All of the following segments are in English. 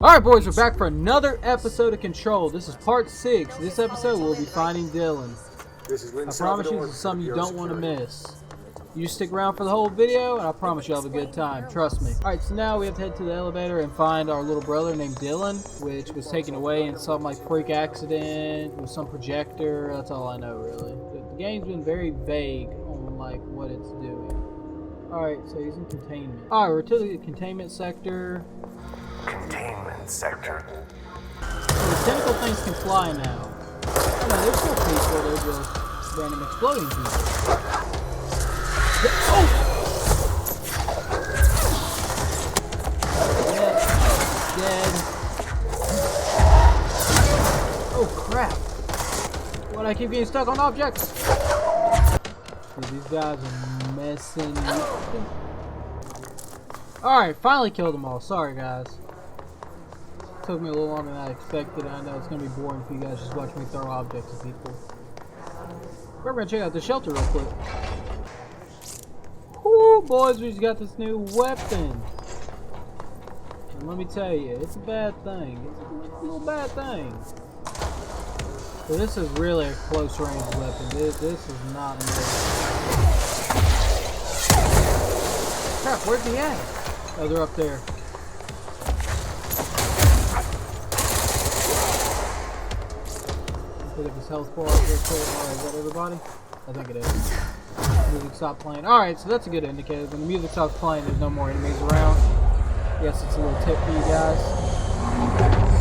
Alright boys, we're back for another episode of Control. This is part 6. This episode we'll be finding Dylan. I promise you this is something you don't want to miss. You just stick around for the whole video and I promise you'll have a good time. Trust me. Alright, so now we have to head to the elevator and find our little brother named Dylan, which was taken away in some like freak accident with some projector. That's all I know really. The game's been very vague on like what it's doing. Alright, so he's in containment. Alright, we're to the containment sector. Containment sector. So the tentacle things can fly now. Oh no, they're still people, they're just random exploding people. Oh! Dead. Oh crap. Why do I keep getting stuck on objects? Dude, these guys are messing up. Alright, finally killed them all. Sorry guys. Took me a little longer than I expected. I know it's gonna be boring for you guys just watch me throw objects at people. We're gonna check out the shelter real quick. Whoo, boys, we just got this new weapon. And let me tell you, it's a bad thing. It's a little bad thing. So this is really a close range weapon. This is not good. Crap, where's he at? Oh, they're up there. Pick up his health bar real quick. Alright, is that everybody? I think it is. Music stopped playing. Alright, so that's a good indicator. When the music stops playing, there's no more enemies around. Yes, it's a little tip for you guys.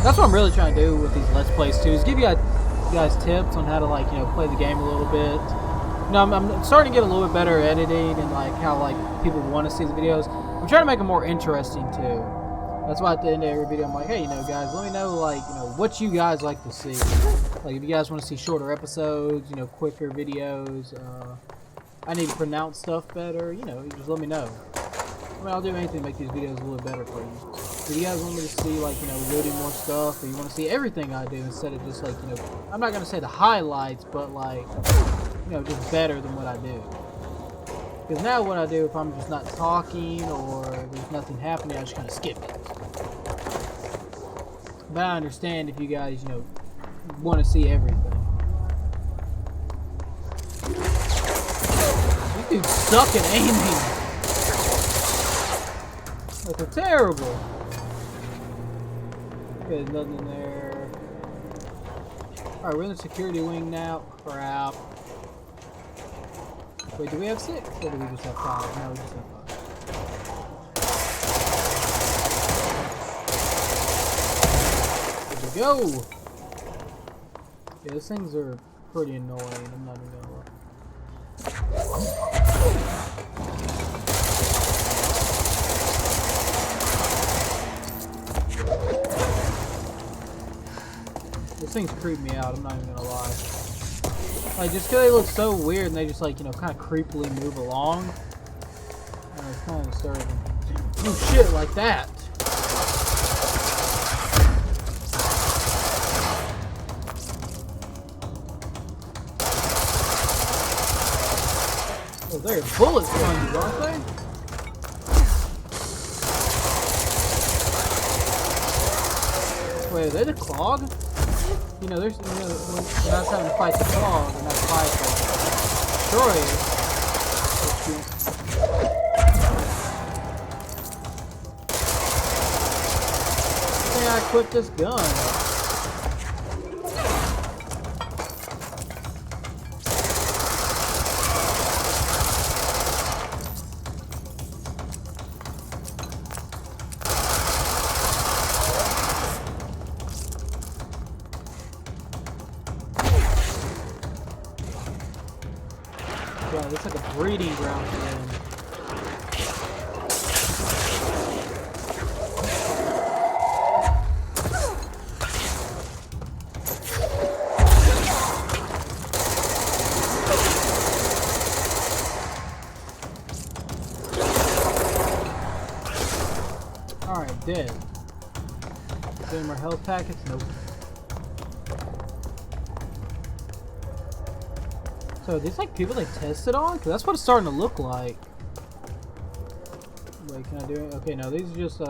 That's what I'm really trying to do with these Let's Plays too, is give you guys tips on how to like, you know, play the game a little bit. You know, I'm starting to get a little bit better at editing and like how like people want to see the videos. I'm trying to make them more interesting too. That's why at the end of every video I'm like, hey, you know, guys, let me know, like, you know, what you guys like to see. Like, if you guys want to see shorter episodes, you know, quicker videos, I need to pronounce stuff better, you know, just let me know. I mean, I'll do anything to make these videos a little better for you. If you guys want me to see, like, you know, loading more stuff, or you want to see everything I do instead of just, like, you know, I'm not going to say the highlights, but, like, you know, just better than what I do. Because now what I do, if I'm just not talking or there's nothing happening, I just kind of skip it. But I understand if you guys, you know, want to see everything. These dudes suck at aiming. That's terrible. Okay, there's nothing in there. Alright, we're in the security wing now. Crap. Wait, do we have 6? Or do we just have 5? No, we just have 5. There we go! Yeah, those things are pretty annoying, I'm not even gonna lie. Those things creep me out, I'm not even gonna lie. Like, just because they look so weird and they just, like, you know, kind of creepily move along. It's kind of disturbing. Oh shit, like that! Oh, they're bullet sponges, aren't they? Wait, are they the clog? You know, there's, you know, when I was having to fight the clog, and not fight the destroyer. I think I equipped this gun. Yeah, it's like a breeding ground for them. Alright, dead. Any more health packets? Nope. So are these like people they tested on? Cause that's what it's starting to look like. Wait, can I do it? Okay, no, these are just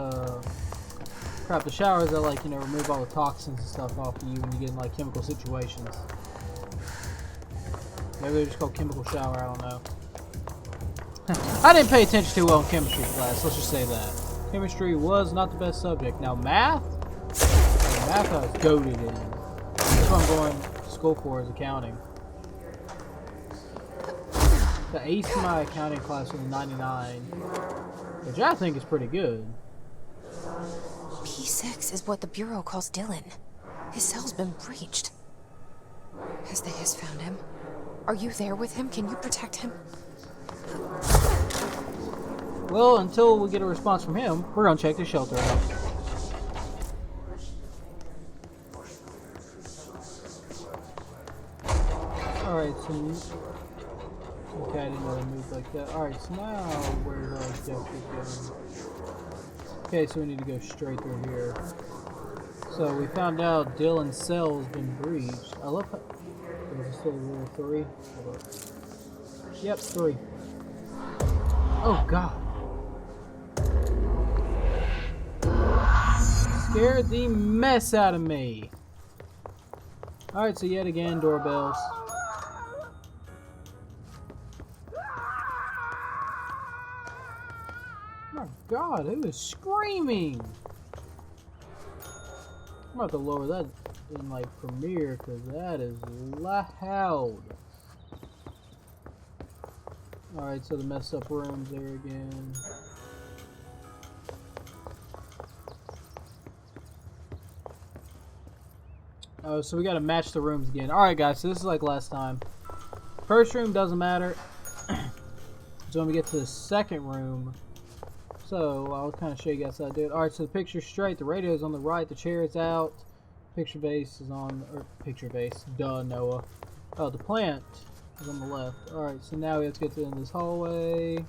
Crap, the showers that, like, you know, remove all the toxins and stuff off of you when you get in, like, chemical situations. Maybe they're just called chemical shower, I don't know. I didn't pay attention too well in chemistry class, let's just say that. Chemistry was not the best subject. Now, math? Math I was goated in. That's what I'm going to school for, is accounting. The ace in my accounting class was a 99, which I think is pretty good. P6 is what the Bureau calls Dylan. His cell's been breached. Has the Hiss found him? Are you there with him? Can you protect him? Well, until we get a response from him, we're gonna check the shelter out. Alright, so... Okay, I didn't know they moved like that. Alright, so now where's our objective going? Okay, so we need to go straight through here. So we found out Dylan's cell has been breached. I love how... Is it still rule 3? Yep, 3. Oh god. Scared the mess out of me. Alright, so yet again, doorbells. Oh my god, who is screaming? I'm about to lower that in like Premiere because that is loud. Alright, so the messed up room's there again. Oh, so we gotta match the rooms again. Alright guys, so this is like last time. First room doesn't matter. So when we get to the second room, so I'll kind of show you guys how to do it. Alright, so the picture's straight, the radio's on the right, the chair is out, picture base is on, or picture base, duh Noah. Oh, the plant is on the left. Alright, so now we have to get to the end of this hallway.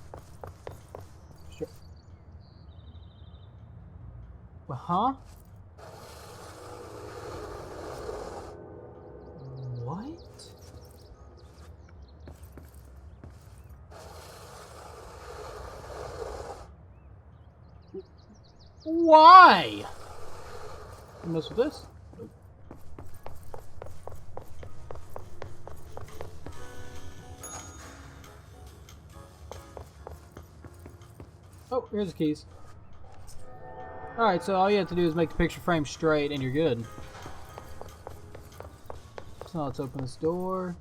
Well, huh? What? Why? You mess with this? Nope. Oh, here's the keys. Alright, so all you have to do is make the picture frame straight and you're good. So now let's open this door.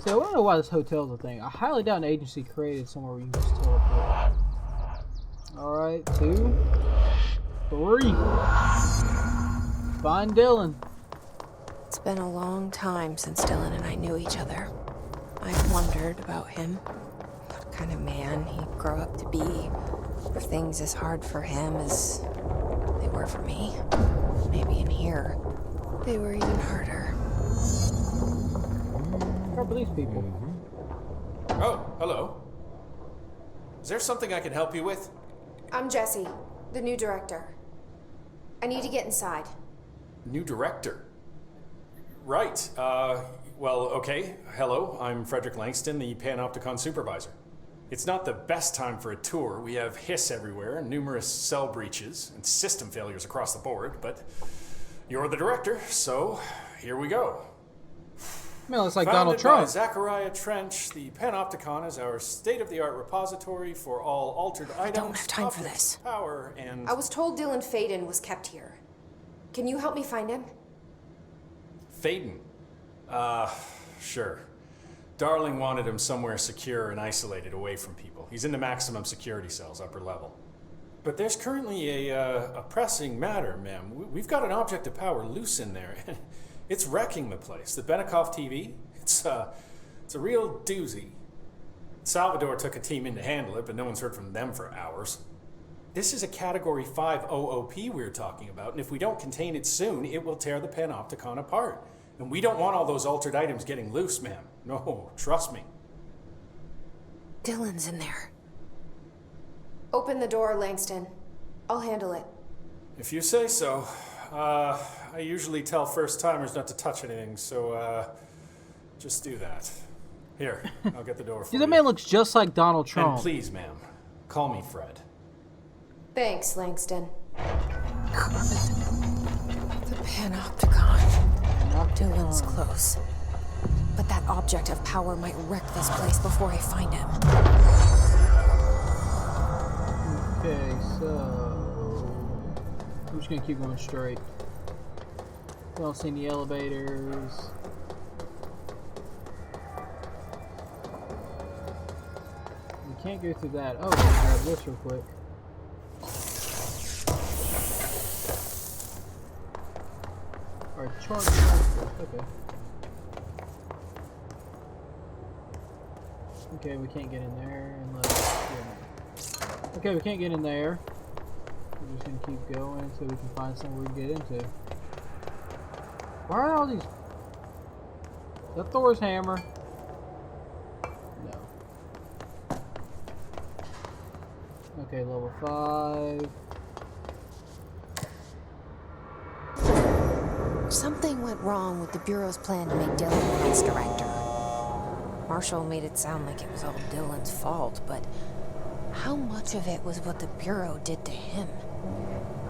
See, I want to know why this hotel's a thing. I highly doubt an agency created somewhere where you can just teleport. Alright, 2, 3. Find Dylan. It's been a long time since Dylan and I knew each other. I've wondered about him. What kind of man he'd grow up to be. Were things as hard for him as they were for me? Maybe in here, they were even harder. What are these people? Oh, hello. Is there something I can help you with? I'm Jessie, the new director. I need to get inside. New director? Right. Well, okay. Hello, I'm Frederick Langston, the Panopticon supervisor. It's not the best time for a tour. We have hiss everywhere, numerous cell breaches, and system failures across the board, but you're the director, so here we go. Man, looks like Founded Donald Trump. by Zachariah Trench, the Panopticon is our state-of-the-art repository for all altered items. I don't have time for objects, this. Power and... I was told Dylan Fadden was kept here. Can you help me find him? Fadden? Sure. Darling wanted him somewhere secure and isolated away from people. He's in the maximum security cells, upper level. But there's currently a pressing matter, ma'am. We've got an object of power loose in there. It's wrecking the place. The Benikoff TV, it's a real doozy. Salvador took a team in to handle it, but no one's heard from them for hours. This is a Category 5 OOP we're talking about, and if we don't contain it soon, it will tear the Panopticon apart. And we don't want all those altered items getting loose, ma'am. No, trust me. Dylan's in there. Open the door, Langston. I'll handle it. If you say so. I usually tell first-timers not to touch anything, so, just do that. Here, I'll get the door for See, you. that man looks just like Donald Trump. And please, ma'am, call me Fred. Thanks, Langston. god. The Panopticon. Dylan's close. But that object of power might wreck this place before I find him. Okay, so I'm just gonna keep going straight. Don't see any elevators. We can't go through that. Oh, let's grab this real quick. Alright, charge. Okay. Okay, we can't get in there unless. Yeah. Okay, we can't get in there. We're just gonna keep going until we can find somewhere to get into. Why are all these? Is that Thor's hammer? No. Okay, level 5. Something went wrong with the Bureau's plan to make Dylan the next director. Marshall made it sound like it was all Dylan's fault, but how much of it was what the Bureau did to him?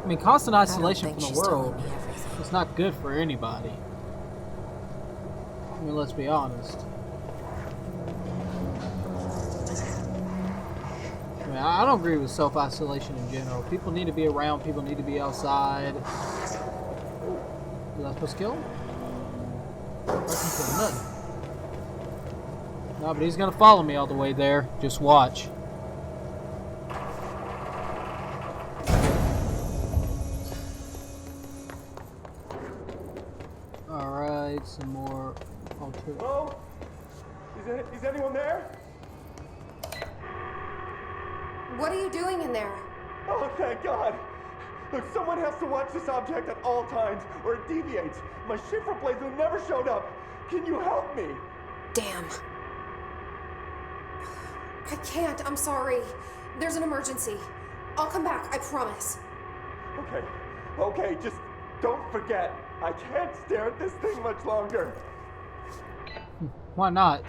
I mean, constant isolation from the she's telling world me everything. is not good for anybody. I mean, let's be honest. I mean, I don't agree with self-isolation in general. People need to be around, people need to be outside. Was I supposed to kill him? I can kill nothing. No, but he's gonna follow me all the way there. Just watch. Alright, some more alter. Hello? Is anyone there? What are you doing in there? Oh, thank God. Look, someone has to watch this object at all times, or it deviates. My shifter blazer never showed up. Can you help me? Damn. I can't, I'm sorry. There's an emergency. I'll come back, I promise. Okay, just don't forget. I can't stare at this thing much longer. Why not?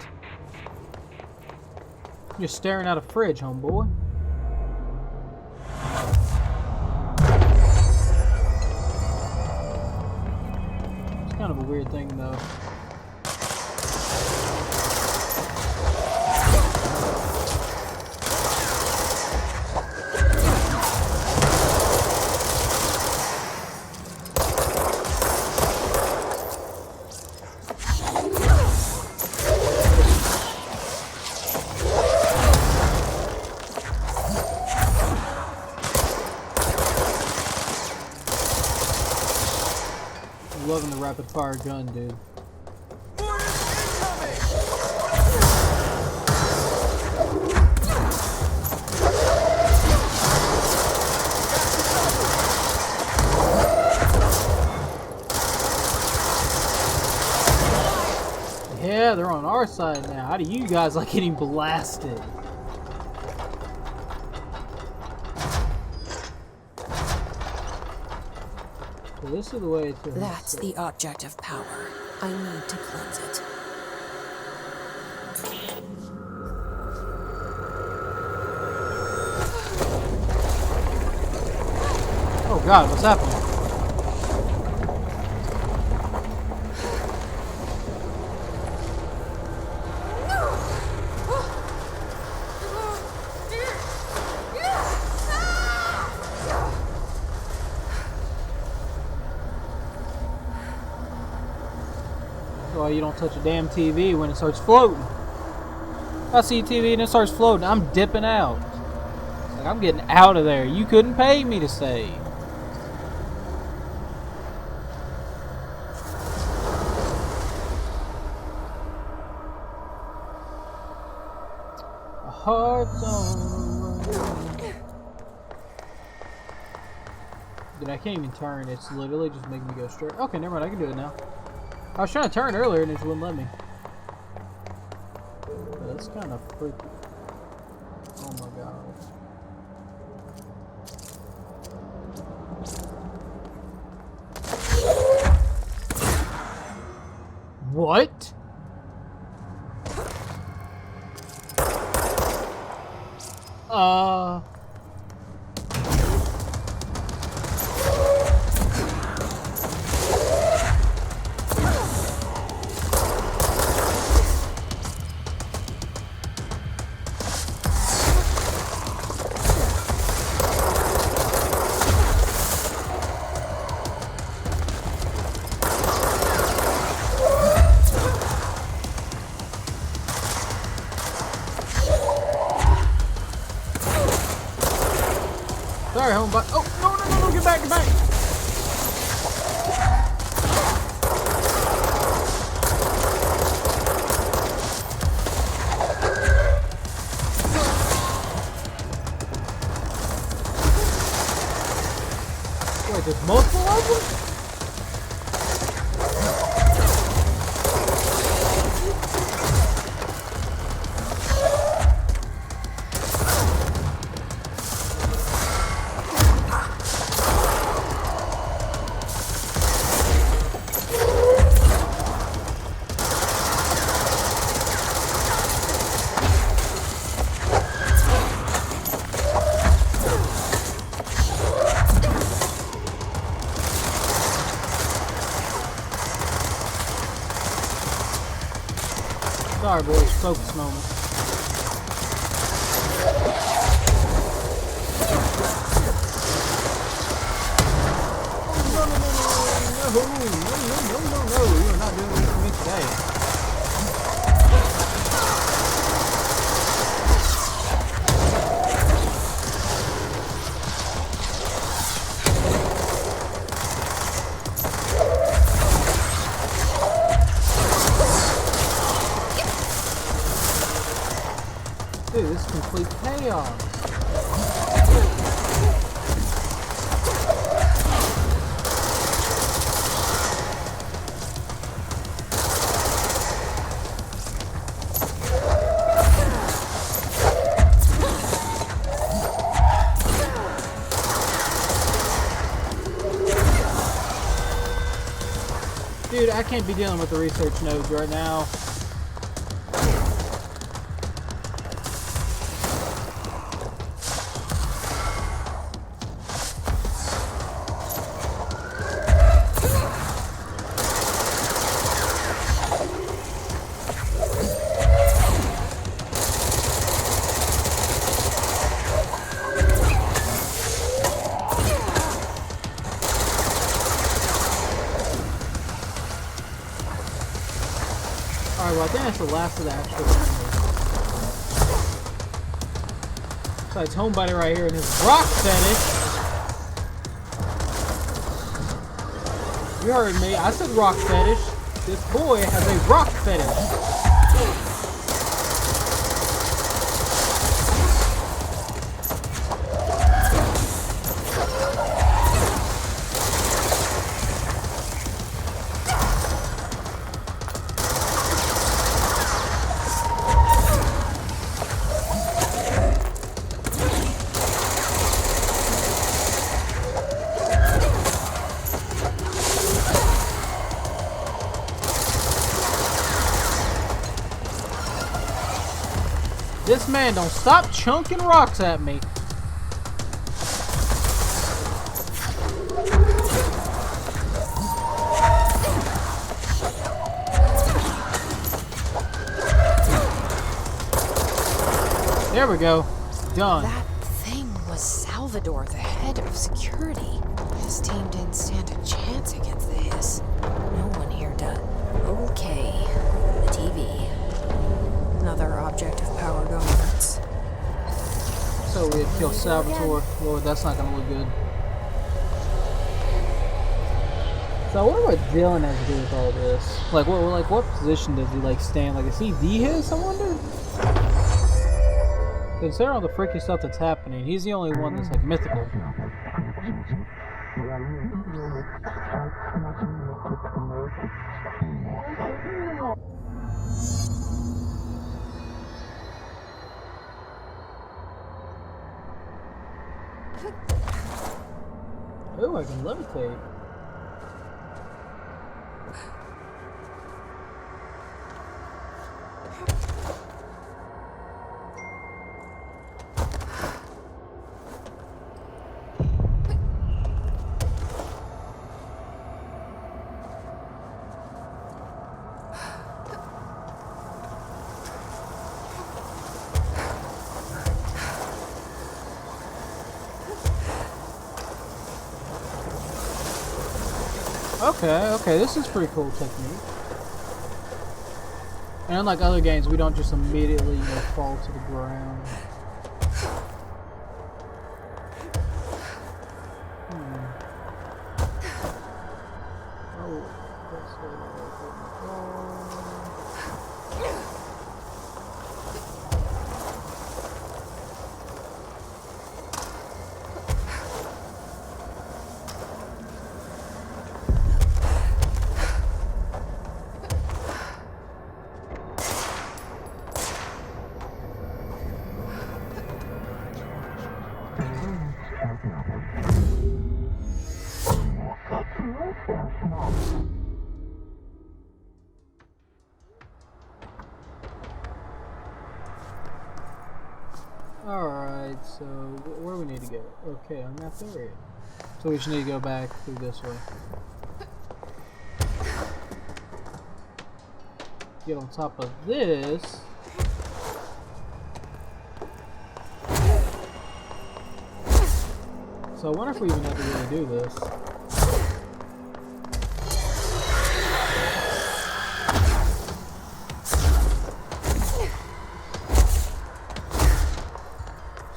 You're staring at a fridge, homeboy. It's kind of a weird thing, though. Loving the rapid fire gun, dude. Yeah, they're on our side now. How do you guys like getting blasted? So this is the way to. That's the object of power. I need to cleanse it. Oh God, what's happening? Why you don't touch a damn TV when it starts floating? If I see TV and it starts floating, I'm dipping out. It's like, I'm getting out of there. You couldn't pay me to stay. A heart's on the run. Dude, I can't even turn. It's literally just making me go straight. Okay, never mind. I can do it now. I was trying to turn earlier and it just wouldn't let me. But that's kind of freaky. Oh my God. What? Sorry, boys. Focus moment. No. You are not doing this to me today. Dude, this is complete chaos. Dude, I can't be dealing with the research nodes right now. Alright, well I think that's the last of the actual enemies. So it's homebody right here and his rock fetish. You heard me, I said rock fetish. This boy has a rock fetish. This man don't stop chunking rocks at me. There we go. Done. That thing was Salvador, the head of security. His team didn't stand a chance against the Hiss. No one here does. Okay, the TV. Another object of power going nuts. So we had killed Salvatore. Lord, that's not gonna look good. So I wonder what Dylan has to do with all this. Like what position does he like stand? Like is he the Hiss, I wonder? Considering all the freaky stuff that's happening, he's the only one that's like mythical. Oh, I can levitate. Okay, this is pretty cool technique. And unlike other games, we don't just immediately, you know, fall to the ground. Oh, that's Alright, so where do we need to go? Okay, I'm not there yet. So we just need to go back through this way. get on top of this. So I wonder if we even have to really do this.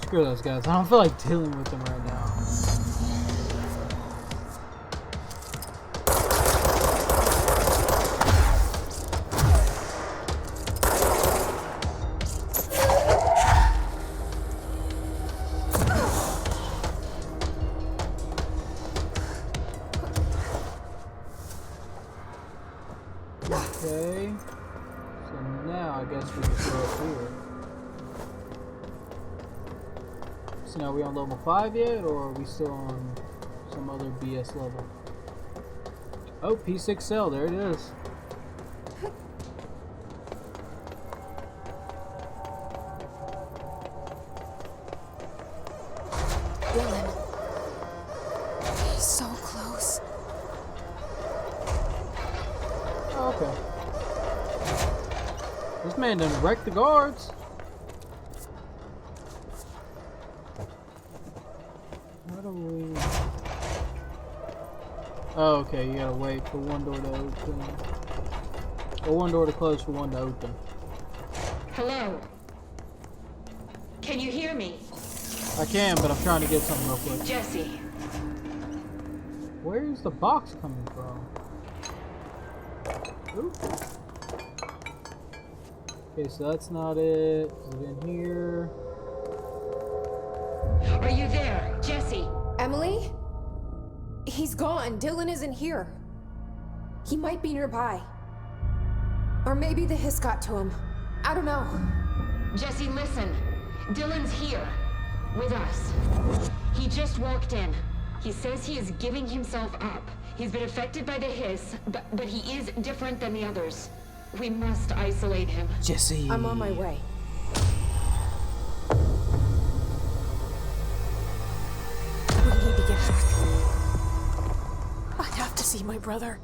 Screw those guys. I don't feel like dealing with them right now. Okay. So now I guess we can go up here. So now are we on level 5 yet, or are we still on some other BS level? Oh, P6 cell, there it is. Dylan. He's so close. Oh, okay. This man done wrecked the guards. How do we... Oh, okay, you gotta wait for one door to open. Or one door to close for one to open. Hello? Can you hear me? I can, but I'm trying to get something real quick. Jesse. Where's the box coming from? Ooh. Okay, so that's not it. Is it in here? Are you there? Jesse? Emily? He's gone. Dylan isn't here. He might be nearby. Or maybe the hiss got to him. I don't know. Jesse, listen. Dylan's here. With us. He just walked in. He says he is giving himself up. He's been affected by the hiss, but he is different than the others. We must isolate him. Jesse. I'm on my way. We need to get back. I have to see my brother.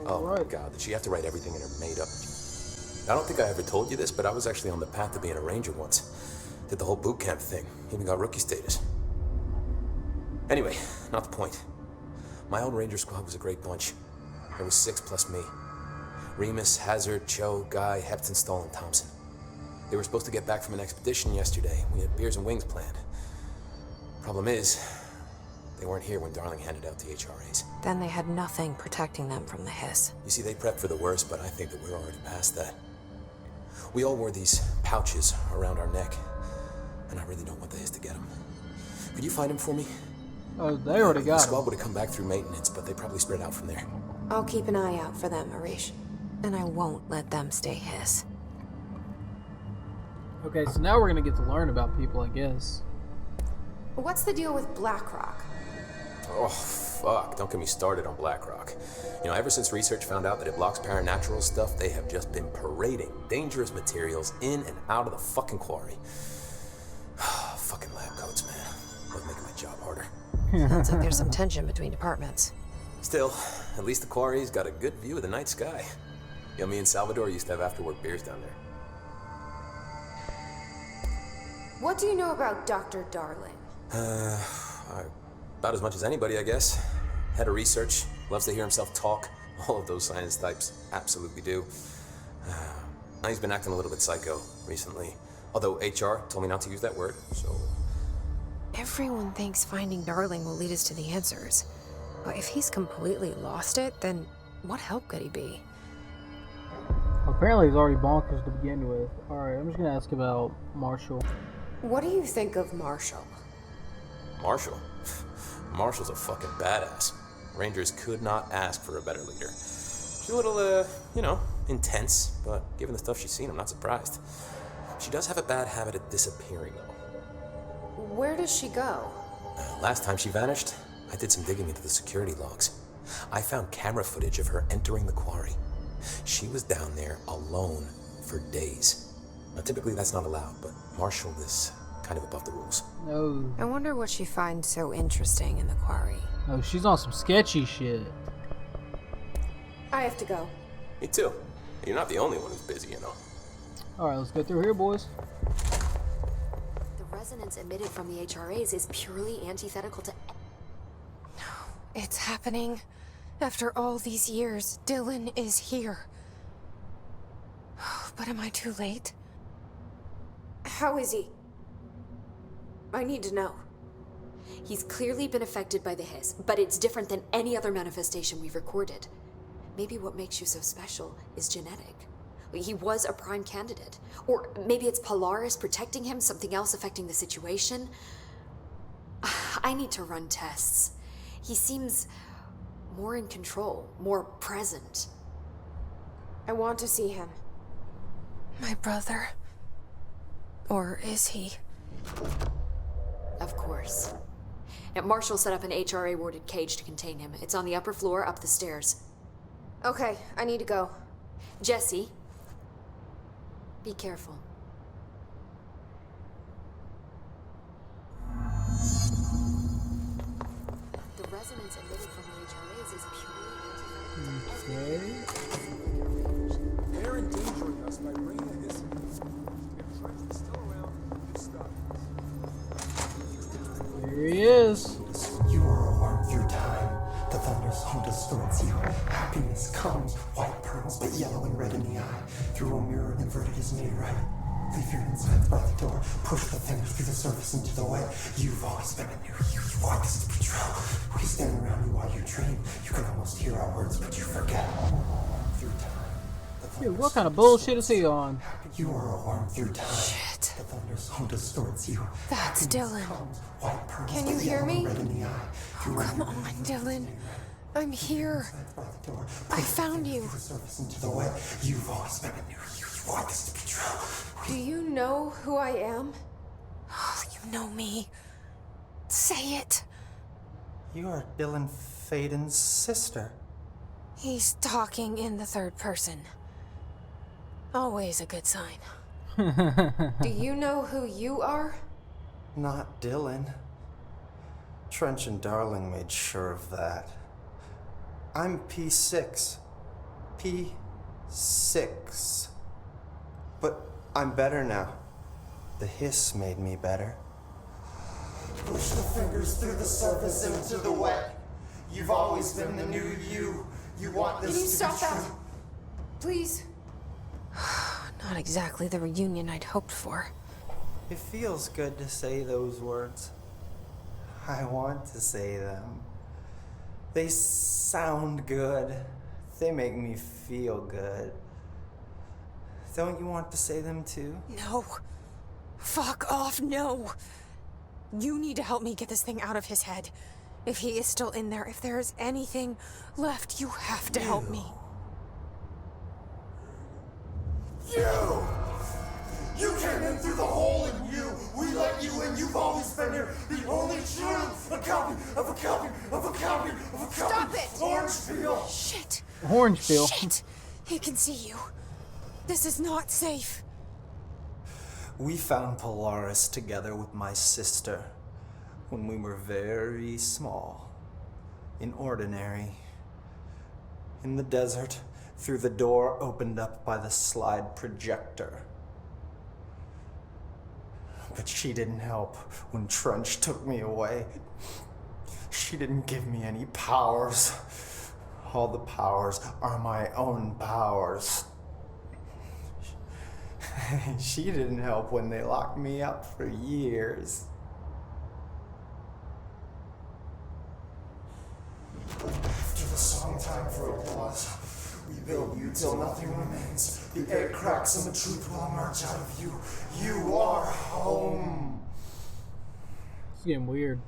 Oh my Alright. God, did she have to write everything in her made-up? I don't think I ever told you this, but I was actually on the path to being a ranger once. Did the whole boot camp thing, even got rookie status. Anyway, not the point. My old ranger squad was a great bunch. There was 6 plus me. Remus, Hazard, Cho, Guy, Hepton, Stoll, and Thompson. They were supposed to get back from an expedition yesterday. We had beers and wings planned. Problem is, they weren't here when Darling handed out the HRAs. Then they had nothing protecting them from the hiss. You see, they prepped for the worst, but I think that we're already past that. We all wore these pouches around our neck, and I really don't want the hiss to get them. Could you find them for me? Oh, they already The got squad him. would have come back through maintenance, but they probably spread out from there. I'll keep an eye out for them, Arish. And I won't let them stay hiss. Okay, so now we're gonna get to learn about people, I guess. What's the deal with BlackRock? Oh, fuck. Don't get me started on BlackRock. You know, ever since research found out that it blocks paranatural stuff, they have just been parading dangerous materials in and out of the fucking quarry. Fucking lab coats, man. Love making my job harder. Sounds like there's some tension between departments. Still, at least the quarry's got a good view of the night sky. You know, me and Salvador used to have after-work beers down there. What do you know about Dr. Darling? About as much as anybody, I guess. Head of research, loves to hear himself talk. All of those science types absolutely do. Now he's been acting a little bit psycho recently. Although HR told me not to use that word, so... Everyone thinks finding Darling will lead us to the answers. But if he's completely lost it, then what help could he be? Apparently he's already bonkers to begin with. Alright, I'm just gonna ask about Marshall. What do you think of Marshall? Marshall? Marshall's a fucking badass. Rangers could not ask for a better leader. She's a little, you know, intense, but given the stuff she's seen, I'm not surprised. She does have a bad habit of disappearing, though. Where does she go? Last time she vanished, I did some digging into the security logs. I found camera footage of her entering the quarry. She was down there alone for days. Now, typically that's not allowed, but Marshall is kind of above the rules. No. I wonder what she finds so interesting in the quarry. No, she's on some sketchy shit. I have to go. Me too. You're not the only one who's busy, you know. Alright, let's get through here, boys. The resonance emitted from the HRAs is purely antithetical to... It's happening. After all these years, Dylan is here. But am I too late? How is he? I need to know. He's clearly been affected by the hiss, but it's different than any other manifestation we've recorded. Maybe what makes you so special is genetic. He was a prime candidate. Or maybe it's Polaris protecting him, something else affecting the situation. I need to run tests. He seems more in control, more present. I want to see him. My brother? Or is he? Of course. Now, Marshall set up an HRA-warded cage to contain him. It's on the upper floor, up the stairs. Okay, I need to go. Jesse, be careful. The resonance emitted from the HRAs is purely Okay. They're endangering us by bringing this. If Trent's still around, you stop this. Here he is. You are a worm through time. The thunder's home distorts you. Happiness comes, white pearls, but yellow and red in the eye. Through a mirror, inverted is made right. Leave your insides by the door. Push the fingers through the surface into the way. You've always been a new you. You want this to be true. We stand around you while you dream. You can almost hear our words, but you forget. Through time. Dude, what kind of bullshit is he on? You are a worm through time. Shit. The thunder's home distorts you. That's Dylan. White pearls, Can you but hear yellow and me? red in the eye. Through a Come mirror, on, Dylan. I'm here. by the door. I found you. The surface into the way. You've always been a new you. You want this to be true. Do you know who I am? Oh, you know me. Say it. You are Dylan Fadden's sister. He's talking in the third person. Always a good sign. Do you know who you are? Not Dylan. Trench and Darling made sure of that. I'm P6. P6. But I'm better now. The hiss made me better. Push the fingers through the surface into the wet. You've always been the new you. You want this Can you to stop be that? true. Please? Not exactly the reunion I'd hoped for. It feels good to say those words. I want to say them. They sound good. They make me feel good. Don't you want to say them too? No. Fuck off, no. You need to help me get this thing out of his head. If he is still in there, if there is anything left, you have to help me. You came in through the hole in you. We let you in. You've always been here. The only true. A copy of a copy of a copy of a copy. Stop it! Orangeville. Shit. Orangeville. Shit. He can see you. This is not safe. We found Polaris together with my sister when we were very small, in Ordinary, in the desert, through the door opened up by the slide projector. But she didn't help when Trench took me away. She didn't give me any powers. All the powers are my own powers. She didn't help when they locked me up for years. After the song time for applause, we build you till nothing remains. The air cracks and the truth will emerge out of you. You are home. It's getting weird.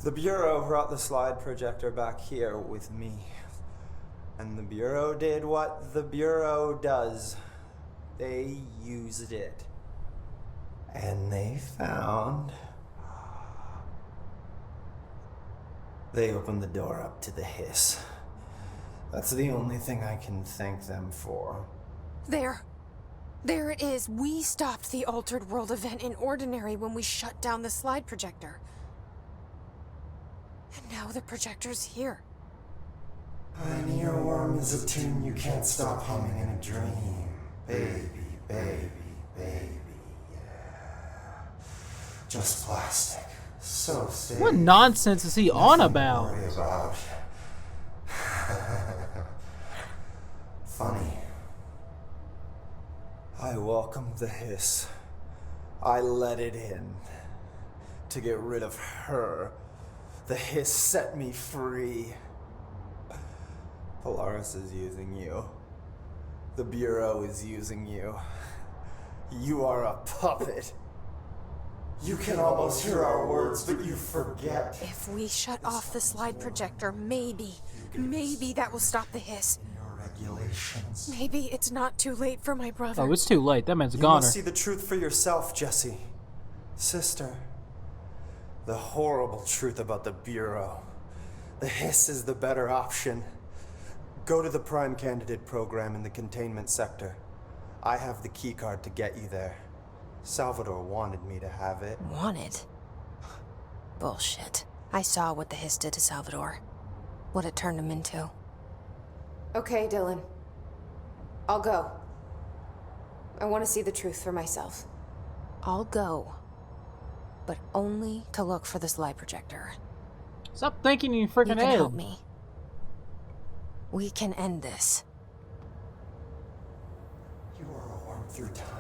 The Bureau brought the slide projector back here with me. And the Bureau did what the Bureau does. They used it. And they found... They opened the door up to the hiss. That's the only thing I can thank them for. There. There it is. We stopped the Altered World event in Ordinary when we shut down the slide projector. And now the projector's here. An earworm is a tune you can't stop humming in a dream. Baby, baby, baby, yeah. Just plastic. So safe. What nonsense is he on Nothing to about? worry about. Funny. I welcomed the hiss. I let it in. To get rid of her. The hiss set me free. Polaris is using you. The Bureau is using you. You are a puppet. You can almost hear our words, but you forget. If we shut off the slide projector, maybe that will stop the hiss. Your regulations. Maybe it's not too late for my brother. Oh, it's too late. That man's a You goner. must see the truth for yourself, Jesse. Sister. The horrible truth about the Bureau. The hiss is the better option. Go to the Prime Candidate program in the containment sector. I have the keycard to get you there. Salvador wanted me to have it. Wanted? Bullshit. I saw what the hiss did to Salvador. What it turned him into. Okay, Dylan. I'll go. I want to see the truth for myself. I'll go. But only to look for the slide projector. Stop thinking in your You freaking can head. help me. We can end this. You are a worm through time.